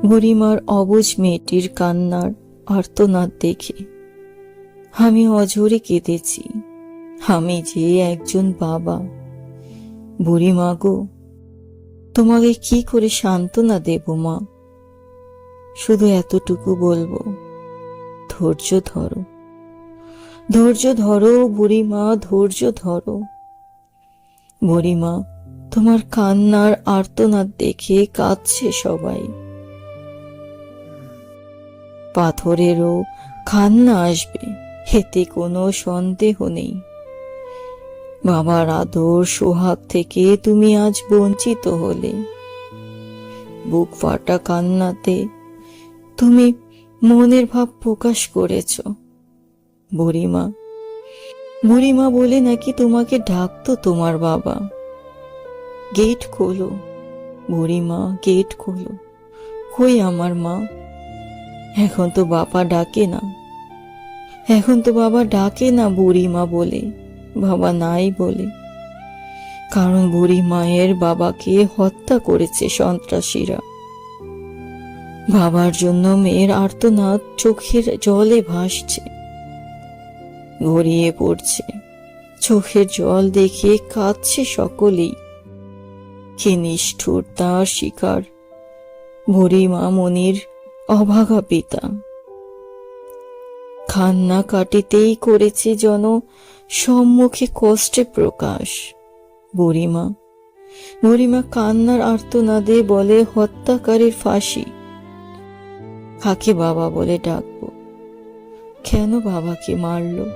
বুড়িমার অবুঝ মেয়েটির কান্নার আর্তনাদ দেখে আমি অঝরে কেঁদেছি। আমি যে একজন বাবা। বুড়িমা গো, তোমাকে কি করে সান্ত্বনা দেব মা? শুধু এতটুকু বলবো, ধৈর্য ধরো, ধৈর্য ধরো বুড়িমা, ধৈর্য ধরো। বুড়িমা, তোমার কান্নার আর্তনাদ দেখে কাঁদছে সবাই। পাথরেরও কান্না আসবে, এতে কোনো সন্দেহ নেই। বাবার আদর সোহাগ থেকে তুমি আজ বঞ্চিত হলে। বুক ফাটা কান্নাতে তুমি মনের ভাব প্রকাশ করেছ। বুড়িমা, বুড়িমা বলে নাকি তোমাকে ডাকতো তোমার বাবা। গেট খোলো বুড়িমা, গেট খোলো। কই আমার মা? এখন তো বাবা ডাকে না, এখন তো বাবা ডাকে না বুড়িমা বলে, বাবা নাই বলে। কারণ বুড়ি মায়ের বাবাকে হত্যা করেছে সন্ত্রাসীরা। বাবার জন্য মেয়ের আর্তনাদ চোখের জলে ভাসছে, গড়িয়ে পড়ছে। চোখের জল দেখে কাঁদছে সকলেই। কি নিষ্ঠুর তার শিকার বুড়ি মা মনির অভাগা পিতা। কান্না কাটিতেই করেছে যেন সম্মুখে কষ্টে প্রকাশ। বুড়িমা, বুড়িমা কান্নার আর্তনাদে বলে হত্যাকারীর ফাঁসি। কাকে বাবা বলে ডাকবো? কেন বাবাকে মারলো?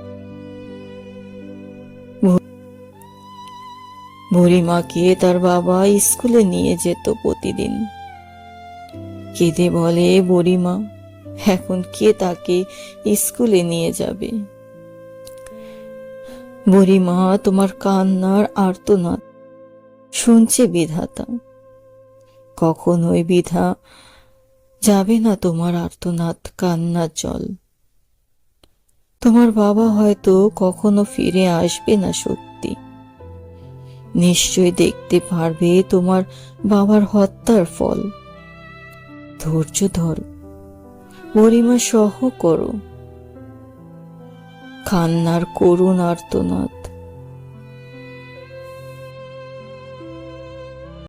বুড়িমাকে তার বাবা স্কুলে নিয়ে যেত প্রতিদিন। কেঁদে বলে বুড়িমা, এখন কে তাকে স্কুলে নিয়ে যাবে? বুড়িমা, তোমার কান্নার আর্তনাদ শুনছে বিধাতা। কখনোই বিধা যাবে না তোমার আর্তনাদ কান্নার জল। তোমার বাবা হয়তো কখনো ফিরে আসবে না সত্যি। নিশ্চয় দেখতে পারবে তোমার বাবার হত্যার ফল। ধৈর্য ধরো বুড়িমা, সহ করো। কান্নার করুণ আর্তনাদ